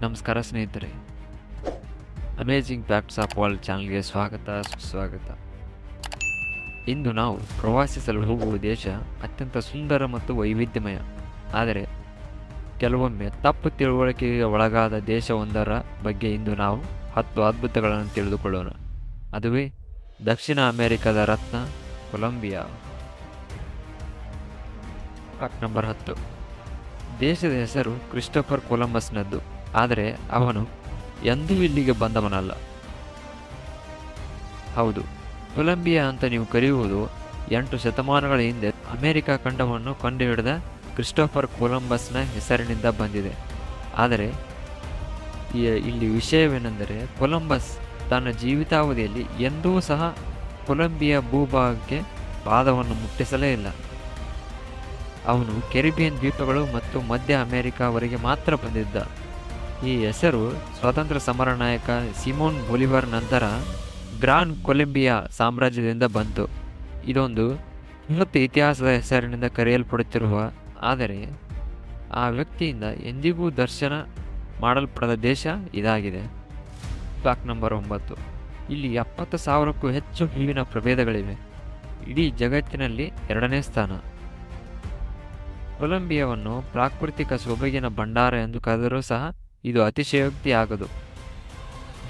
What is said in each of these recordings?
ನಮಸ್ಕಾರ ಸ್ನೇಹಿತರೆ, amazing facts of world ಚಾನಲ್ಗೆ ಸ್ವಾಗತ ಸುಸ್ವಾಗತ. ಇಂದು ನಾವು ಪ್ರವಾಸಿಸಲು ಹೋಗುವ ದೇಶ ಅತ್ಯಂತ ಸುಂದರ ಮತ್ತು ವೈವಿಧ್ಯಮಯ, ಆದರೆ ಕೆಲವೊಮ್ಮೆ ತಪ್ಪು ತಿಳುವಳಿಕೆಗೆ ಒಳಗಾದ ದೇಶವೊಂದರ ಬಗ್ಗೆ ಇಂದು ನಾವು 10 ಅದ್ಭುತಗಳನ್ನು ತಿಳಿದುಕೊಳ್ಳೋಣ. ಅದುವೇ ದಕ್ಷಿಣ ಅಮೆರಿಕದ ರತ್ನ ಕೊಲಂಬಿಯಾ. Fact number 10. ದೇಶದ ಹೆಸರು ಕ್ರಿಸ್ಟೋಫರ್ ಕೊಲಂಬಸ್ನದ್ದು, ಆದರೆ ಅವನು ಎಂದೂ ಇಲ್ಲಿಗೆ ಬಂದವನಲ್ಲ. ಹೌದು, ಕೊಲಂಬಿಯಾ ಅಂತ ನೀವು ಕರೆಯುವುದು 8 ಶತಮಾನಗಳ ಹಿಂದೆ ಅಮೆರಿಕ ಖಂಡವನ್ನು ಕಂಡುಹಿಡಿದ ಕ್ರಿಸ್ಟೋಫರ್ ಕೊಲಂಬಸ್ನ ಹೆಸರಿನಿಂದ ಬಂದಿದೆ. ಆದರೆ ಇಲ್ಲಿ ವಿಷಯವೇನೆಂದರೆ, ಕೊಲಂಬಸ್ ತನ್ನ ಜೀವಿತಾವಧಿಯಲ್ಲಿ ಎಂದೂ ಸಹ ಕೊಲಂಬಿಯಾ ಭೂಭಾಗಕ್ಕೆ ಪಾದವನ್ನು ಮುಟ್ಟಿಸಲೇ ಇಲ್ಲ. ಅವನು ಕೆರಿಬಿಯನ್ ದ್ವೀಪಗಳು ಮತ್ತು ಮಧ್ಯ ಅಮೆರಿಕಾವರೆಗೆ ಮಾತ್ರ ಬಂದಿದ್ದ. ಈ ಹೆಸರು ಸ್ವಾತಂತ್ರ್ಯ ಸಮರ ನಾಯಕ ಸಿಮೋನ್ ಬೊಲಿವರ್ ನಂತರ ಗ್ರಾನ್ ಕೊಲಂಬಿಯಾ ಸಾಮ್ರಾಜ್ಯದಿಂದ ಬಂತು. ಇದೊಂದು ಬೃಹತ್ ಇತಿಹಾಸದ ಹೆಸರಿನಿಂದ ಕರೆಯಲ್ಪಡುತ್ತಿರುವ, ಆದರೆ ಆ ವ್ಯಕ್ತಿಯಿಂದ ಎಂದಿಗೂ ದರ್ಶನ ಮಾಡಲ್ಪಡದ ದೇಶ ಇದಾಗಿದೆ. Fact number 9. ಇಲ್ಲಿ 70,000ಕ್ಕೂ ಹೆಚ್ಚು ಹೂವಿನ ಪ್ರಭೇದಗಳಿವೆ. ಇಡೀ ಜಗತ್ತಿನಲ್ಲಿ 2ನೇ ಸ್ಥಾನ. ಕೊಲಂಬಿಯಾವನ್ನು ಪ್ರಾಕೃತಿಕ ಸೊಬಗಿನ ಭಂಡಾರ ಎಂದು ಕರೆದರೂ ಸಹ ಇದು ಅತಿಶಯೋಕ್ತಿ ಆಗದು.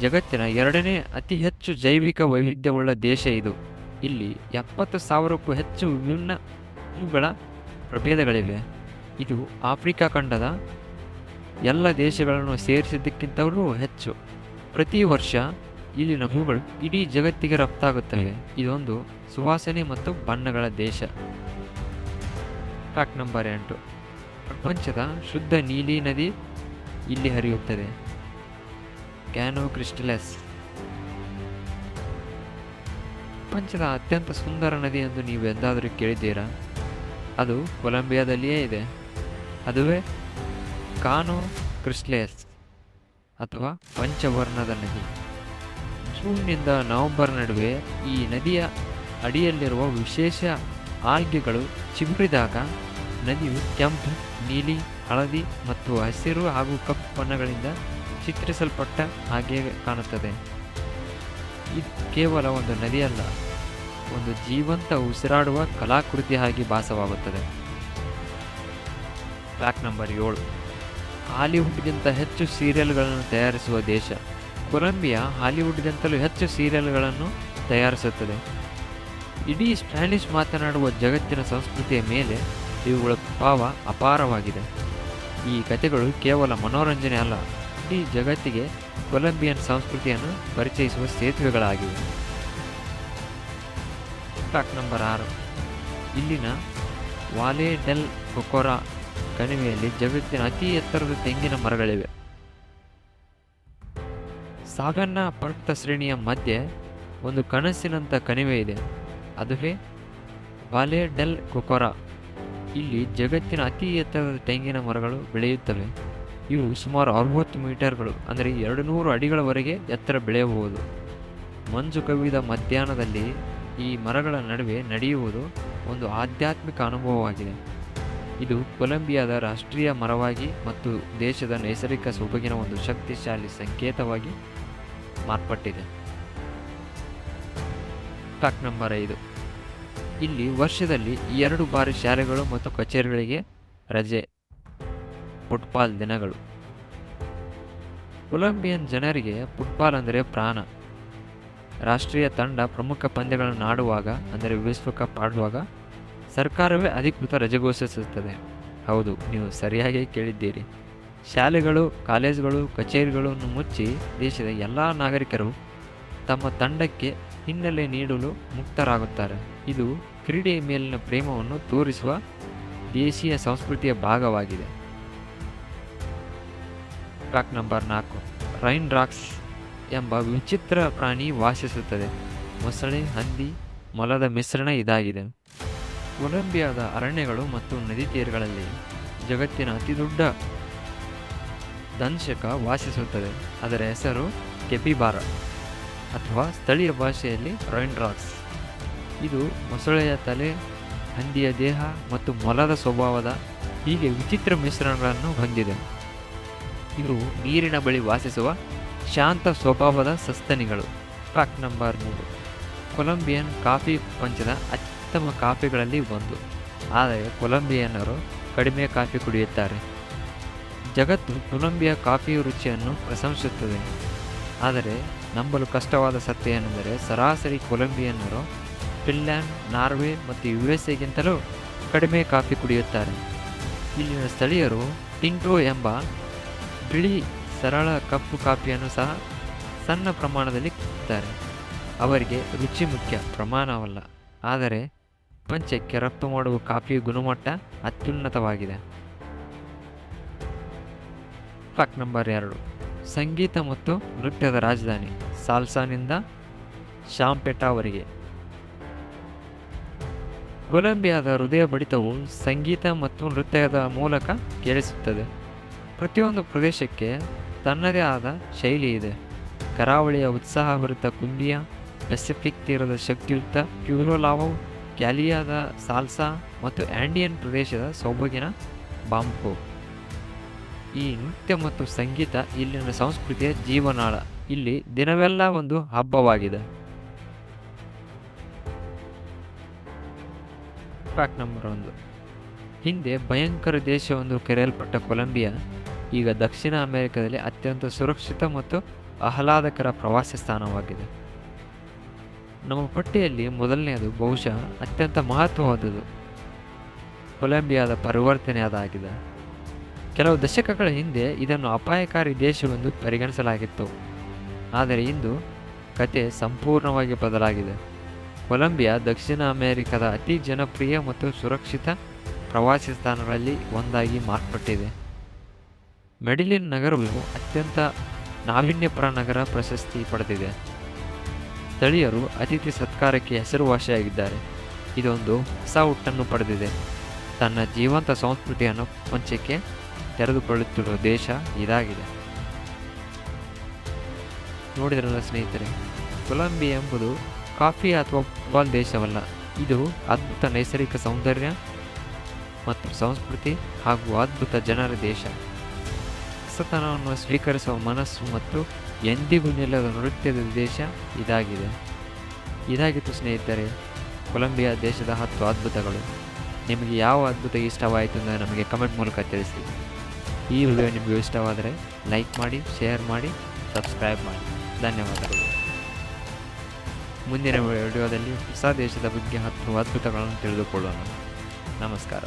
ಜಗತ್ತಿನ 2ನೇ ಅತಿ ಹೆಚ್ಚು ಜೈವಿಕ ವೈವಿಧ್ಯವುಳ್ಳ ದೇಶ ಇದು. ಇಲ್ಲಿ 70,000ಕ್ಕೂ ಹೆಚ್ಚು ವಿಭಿನ್ನ ಹೂಗಳ ಪ್ರಭೇದಗಳಿವೆ. ಇದು ಆಫ್ರಿಕಾ ಖಂಡದ ಎಲ್ಲ ದೇಶಗಳನ್ನು ಸೇರಿಸಿದ್ದಕ್ಕಿಂತಲೂ ಹೆಚ್ಚು. ಪ್ರತಿ ವರ್ಷ ಇಲ್ಲಿನ ಹೂಗಳು ಇಡೀ ಜಗತ್ತಿಗೆ ರಫ್ತಾಗುತ್ತವೆ. ಇದೊಂದು ಸುವಾಸನೆ ಮತ್ತು ಬಣ್ಣಗಳ ದೇಶ. Fact number 8. ಪ್ರಪಂಚದ ಶುದ್ಧ ನೀಲಿ ನದಿ ಇಲ್ಲಿ ಹರಿಯುತ್ತದೆ, ಕ್ಯಾನೋ ಕ್ರಿಸ್ಟಲೆಸ್. ಪ್ರಪಂಚದ ಅತ್ಯಂತ ಸುಂದರ ನದಿ ಎಂದು ನೀವು ಎಂದಾದರೂ ಕೇಳಿದ್ದೀರಾ? ಅದು ಕೊಲಂಬಿಯಾದಲ್ಲಿಯೇ ಇದೆ. ಅದುವೇ ಕಾನೋ ಕ್ರಿಸ್ಟಲೆಸ್ ಅಥವಾ ಪಂಚವರ್ಣದ ನದಿ. ಜೂನ್ನಿಂದ ನವೆಂಬರ್ ನಡುವೆ ಈ ನದಿಯ ಅಡಿಯಲ್ಲಿರುವ ವಿಶೇಷ ಆಲ್ಗೆಗಳು ಚಿಗುರಿದಾಗ ನದಿಯು ಕೆಂಪು, ನೀಲಿ, ಹಳದಿ ಮತ್ತು ಹಸಿರು ಹಾಗೂ ಕಪ್ಪು ಬಣ್ಣಗಳಿಂದ ಚಿತ್ರಿಸಲ್ಪಟ್ಟ ಹಾಗೆ ಕಾಣುತ್ತದೆ. ಇದು ಕೇವಲ ಒಂದು ನದಿಯಲ್ಲ, ಒಂದು ಜೀವಂತ ಉಸಿರಾಡುವ ಕಲಾಕೃತಿಯಾಗಿ ಭಾಸವಾಗುತ್ತದೆ. Fact number 7. ಹಾಲಿವುಡ್ಗಿಂತ ಹೆಚ್ಚು ಸೀರಿಯಲ್ಗಳನ್ನು ತಯಾರಿಸುವ ದೇಶ. ಕೊಲಂಬಿಯಾ ಹಾಲಿವುಡ್ಗಿಂತಲೂ ಹೆಚ್ಚು ಸೀರಿಯಲ್ಗಳನ್ನು ತಯಾರಿಸುತ್ತದೆ. ಇಡೀ ಸ್ಪ್ಯಾನಿಷ್ ಮಾತನಾಡುವ ಜಗತ್ತಿನ ಸಂಸ್ಕೃತಿಯ ಮೇಲೆ ಇವುಗಳ ಪ್ರಭಾವ ಅಪಾರವಾಗಿದೆ. ಈ ಕಥೆಗಳು ಕೇವಲ ಮನೋರಂಜನೆ ಅಲ್ಲ, ಇಡೀ ಜಗತ್ತಿಗೆ ಕೊಲಂಬಿಯನ್ ಸಂಸ್ಕೃತಿಯನ್ನು ಪರಿಚಯಿಸುವ ಸೇತುವೆಗಳಾಗಿವೆ. Fact number 6. ಇಲ್ಲಿನ ವಾಲೆ ಡೆಲ್ ಕೊಕೊರಾ ಕಣಿವೆಯಲ್ಲಿ ಜಗತ್ತಿನ ಅತಿ ಎತ್ತರದ ತೆಂಗಿನ ಮರಗಳಿವೆ. ಸಾಗನ್ನ ಪರ್ವತ ಶ್ರೇಣಿಯ ಮಧ್ಯೆ ಒಂದು ಕನಸಿನಂಥ ಕಣಿವೆ ಇದೆ, ಅದುವೇ ವಾಲೆ ಡೆಲ್ ಕೊಕೊರಾ. ಇಲ್ಲಿ ಜಗತ್ತಿನ ಅತಿ ಎತ್ತರದ ತೆಂಗಿನ ಮರಗಳು ಬೆಳೆಯುತ್ತವೆ. ಇವು ಸುಮಾರು 60 ಮೀಟರ್ಗಳು, ಅಂದರೆ 200 ಅಡಿಗಳವರೆಗೆ ಎತ್ತರ ಬೆಳೆಯಬಹುದು. ಮಂಜು ಕವಿದ ಮಧ್ಯಾಹ್ನದಲ್ಲಿ ಈ ಮರಗಳ ನಡುವೆ ನಡೆಯುವುದು ಒಂದು ಆಧ್ಯಾತ್ಮಿಕ ಅನುಭವವಾಗಿದೆ. ಇದು ಕೊಲಂಬಿಯಾದ ರಾಷ್ಟ್ರೀಯ ಮರವಾಗಿ ಮತ್ತು ದೇಶದ ನೈಸರ್ಗಿಕ ಸೊಬಗಿನ ಒಂದು ಶಕ್ತಿಶಾಲಿ ಸಂಕೇತವಾಗಿ ಮಾರ್ಪಟ್ಟಿದೆ. Fact number 5. ಇಲ್ಲಿ ವರ್ಷದಲ್ಲಿ 2 ಬಾರಿ ಶಾಲೆಗಳು ಮತ್ತು ಕಚೇರಿಗಳಿಗೆ ರಜೆ, ಫುಟ್ಬಾಲ್ ದಿನಗಳು. ಕೊಲಂಬಿಯನ್ ಜನರಿಗೆ ಫುಟ್ಬಾಲ್ ಅಂದರೆ ಪ್ರಾಣ. ರಾಷ್ಟ್ರೀಯ ತಂಡ ಪ್ರಮುಖ ಪಂದ್ಯಗಳನ್ನು ಆಡುವಾಗ, ಅಂದರೆ ವಿಶ್ವಕಪ್ ಆಡುವಾಗ, ಸರ್ಕಾರವೇ ಅಧಿಕೃತ ರಜೆ ಘೋಷಿಸುತ್ತದೆ. ಹೌದು, ನೀವು ಸರಿಯಾಗಿ ಕೇಳಿದ್ದೀರಿ. ಶಾಲೆಗಳು, ಕಾಲೇಜುಗಳು, ಕಚೇರಿಗಳನ್ನು ಮುಚ್ಚಿ ದೇಶದ ಎಲ್ಲ ನಾಗರಿಕರು ತಮ್ಮ ತಂಡಕ್ಕೆ ಹಿನ್ನೆಲೆ ನೀಡಲು ಮುಕ್ತರಾಗುತ್ತಾರೆ. ಇದು ಕ್ರೀಡೆಯ ಮೇಲಿನ ಪ್ರೇಮವನ್ನು ತೋರಿಸುವ ದೇಶೀಯ ಸಂಸ್ಕೃತಿಯ ಭಾಗವಾಗಿದೆ. Fact number 4. ರೈನ್ ರಾಕ್ಸ್ ಎಂಬ ವಿಚಿತ್ರ ಪ್ರಾಣಿ ವಾಸಿಸುತ್ತದೆ. ಮೊಸಳೆ, ಹಂದಿ, ಮೊಲದ ಮಿಶ್ರಣ ಇದಾಗಿದೆ. ಕೊಲಂಬಿಯಾದ ಅರಣ್ಯಗಳು ಮತ್ತು ನದಿ ತೀರಗಳಲ್ಲಿ ಜಗತ್ತಿನ ಅತಿದೊಡ್ಡ ದಂಶಕ ವಾಸಿಸುತ್ತದೆ. ಅದರ ಹೆಸರು ಕೆಪಿಬಾರ ಅಥವಾ ಸ್ಥಳೀಯ ಭಾಷೆಯಲ್ಲಿ ರೈನ್ ರಾಕ್ಸ್. ಇದು ಮೊಸಳೆಯ ತಲೆ, ಹಂದಿಯ ದೇಹ ಮತ್ತು ಮೊಲದ ಸ್ವಭಾವದ ಹೀಗೆ ವಿಚಿತ್ರ ಮಿಶ್ರಣಗಳನ್ನು ಹೊಂದಿದೆ. ಇವು ನೀರಿನ ಬಳಿ ವಾಸಿಸುವ ಶಾಂತ ಸ್ವಭಾವದ ಸಸ್ತನಿಗಳು. Fact number 3. ಕೊಲಂಬಿಯನ್ ಕಾಫಿ ಪ್ರಪಂಚದ ಅತ್ಯುತ್ತಮ ಕಾಫಿಗಳಲ್ಲಿ ಒಂದು. ಆದರೆ ಕೊಲಂಬಿಯನ್ನರು ಕಡಿಮೆ ಕಾಫಿ ಕುಡಿಯುತ್ತಾರೆ. ಜಗತ್ತು ಕೊಲಂಬಿಯಾ ಕಾಫಿಯ ರುಚಿಯನ್ನು ಪ್ರಶಂಸಿಸುತ್ತದೆ. ಆದರೆ ನಂಬಲು ಕಷ್ಟವಾದ ಸತ್ಯ ಏನೆಂದರೆ ಸರಾಸರಿ ಕೊಲಂಬಿಯನ್ನರು ಫಿನ್ಲ್ಯಾಂಡ್, ನಾರ್ವೆ ಮತ್ತು USA ಗಿಂತಲೂ ಕಡಿಮೆ ಕಾಫಿ ಕುಡಿಯುತ್ತಾರೆ. ಇಲ್ಲಿನ ಸ್ಥಳೀಯರು ಟಿಂಟೋ ಎಂಬ ಬಿಳಿ ಸರಳ ಕಪ್ಪು ಕಾಫಿಯನ್ನು ಸಹ ಸಣ್ಣ ಪ್ರಮಾಣದಲ್ಲಿ ಕುಡಿಯುತ್ತಾರೆ. ಅವರಿಗೆ ರುಚಿ ಮುಖ್ಯ, ಪ್ರಮಾಣವಲ್ಲ. ಆದರೆ ಪ್ರಪಂಚಕ್ಕೆ ರಫ್ತು ಮಾಡುವ ಕಾಫಿಯ ಗುಣಮಟ್ಟ ಅತ್ಯುನ್ನತವಾಗಿದೆ. Fact number 2. ಸಂಗೀತ ಮತ್ತು ನೃತ್ಯದ ರಾಜಧಾನಿ ಸಾಲ್ಸಾನಿಂದ ಶಾಂಪೆಟಾವರೆಗೆ. ಕೊಲಂಬಿಯಾದ ಹೃದಯ ಬಡಿತವು ಸಂಗೀತ ಮತ್ತು ನೃತ್ಯದ ಮೂಲಕ ಕೇಳಿಸುತ್ತದೆ. ಪ್ರತಿಯೊಂದು ಪ್ರದೇಶಕ್ಕೆ ತನ್ನದೇ ಆದ ಶೈಲಿ ಇದೆ. ಕರಾವಳಿಯ ಉತ್ಸಾಹಭರಿತ ಕುಂಬಿಯಾ, ಪೆಸಿಫಿಕ್ ತೀರದ ಶಕ್ತಿಯುತ ಕ್ಯೂರೋಲಾವೋ, ಕ್ಯಾಲಿಯಾದ ಸಾಲ್ಸಾ ಮತ್ತು ಆಂಡಿಯನ್ ಪ್ರದೇಶದ ಸೊಬಗಿನ ಬಾಂಕೋ. ಈ ನೃತ್ಯ ಮತ್ತು ಸಂಗೀತ ಇಲ್ಲಿನ ಸಂಸ್ಕೃತಿಯ ಜೀವನಾಳ. ಇಲ್ಲಿ ದಿನವೆಲ್ಲ ಒಂದು ಹಬ್ಬವಾಗಿದೆ. Fact number 1. ಹಿಂದೆ ಭಯಂಕರ ದೇಶವೆಂದು ಕರೆಯಲ್ಪಟ್ಟ ಕೊಲಂಬಿಯಾ ಈಗ ದಕ್ಷಿಣ ಅಮೆರಿಕದಲ್ಲಿ ಅತ್ಯಂತ ಸುರಕ್ಷಿತ ಮತ್ತು ಆಹ್ಲಾದಕರ ಪ್ರವಾಸಿ ಸ್ಥಾನವಾಗಿದೆ. ನಮ್ಮ ಪಟ್ಟಿಯಲ್ಲಿ ಮೊದಲನೆಯದು, ಬಹುಶಃ ಅತ್ಯಂತ ಮಹತ್ವವಾದುದು, ಕೊಲಂಬಿಯಾದ ಪರಿವರ್ತನೆ ಅದಾಗಿದೆ. ಕೆಲವು ದಶಕಗಳ ಹಿಂದೆ ಇದನ್ನು ಅಪಾಯಕಾರಿ ದೇಶವೆಂದು ಪರಿಗಣಿಸಲಾಗಿತ್ತು. ಆದರೆ ಇಂದು ಕತೆ ಸಂಪೂರ್ಣವಾಗಿ ಬದಲಾಗಿದೆ. ಕೊಲಂಬಿಯಾ ದಕ್ಷಿಣ ಅಮೆರಿಕದ ಅತಿ ಜನಪ್ರಿಯ ಮತ್ತು ಸುರಕ್ಷಿತ ಪ್ರವಾಸಿ ಸ್ಥಾನಗಳಲ್ಲಿ ಒಂದಾಗಿ ಮಾರ್ಪಟ್ಟಿದೆ. ಮೆಡಿಲಿನ್ ನಗರವು ಅತ್ಯಂತ ನಾವೀನ್ಯಪರ ನಗರ ಪ್ರಶಸ್ತಿ ಪಡೆದಿದೆ. ಸ್ಥಳೀಯರು ಅತಿಥಿ ಸತ್ಕಾರಕ್ಕೆ ಹೆಸರುವಾಸಿಯಾಗಿದ್ದಾರೆ. ಇದೊಂದು ಹೊಸ ಹುಟ್ಟನ್ನು ಪಡೆದಿದೆ. ತನ್ನ ಜೀವಂತ ಸಂಸ್ಕೃತಿಯನ್ನು ಪ್ರಪಂಚಕ್ಕೆ ತೆರೆದುಕೊಳ್ಳುತ್ತಿರುವ ದೇಶ ಇದಾಗಿದೆ. ನೋಡಿದ್ರಲ್ಲ ಸ್ನೇಹಿತರೆ, ಕೊಲಂಬಿಯಾ ಎಂಬುದು ಕಾಫಿ ಅಥವಾ ಫುಟ್ಬಾಲ್ ದೇಶವಲ್ಲ. ಇದು ಅದ್ಭುತ ನೈಸರ್ಗಿಕ ಸೌಂದರ್ಯ ಮತ್ತು ಸಂಸ್ಕೃತಿ ಹಾಗೂ ಅದ್ಭುತ ಜನರ ದೇಶ. ಹೊಸತನವನ್ನು ಸ್ವೀಕರಿಸುವ ಮನಸ್ಸು ಮತ್ತು ಎಂದಿಗೂ ನಿಲ್ಲದ ನೃತ್ಯದ ದೇಶ ಇದಾಗಿತ್ತು ಸ್ನೇಹಿತರೆ, ಕೊಲಂಬಿಯಾ ದೇಶದ 10 ಅದ್ಭುತಗಳು. ನಿಮಗೆ ಯಾವ ಅದ್ಭುತ ಇಷ್ಟವಾಯಿತು ಅಂದರೆ ನಮಗೆ ಕಮೆಂಟ್ ಮೂಲಕ ತಿಳಿಸಿ. ಈ ವಿಡಿಯೋ ನಿಮಗೆ ಇಷ್ಟವಾದರೆ ಲೈಕ್ ಮಾಡಿ, ಶೇರ್ ಮಾಡಿ, ಸಬ್ಸ್ಕ್ರೈಬ್ ಮಾಡಿ. ಧನ್ಯವಾದಗಳು. ಮುಂದಿನ ವಿಡಿಯೋದಲ್ಲಿ ಹೊಸ ದೇಶದ ಬಗ್ಗೆ 10 ಅದ್ಭುತಗಳನ್ನು ತಿಳಿದುಕೊಳ್ಳೋಣ. ನಮಸ್ಕಾರ.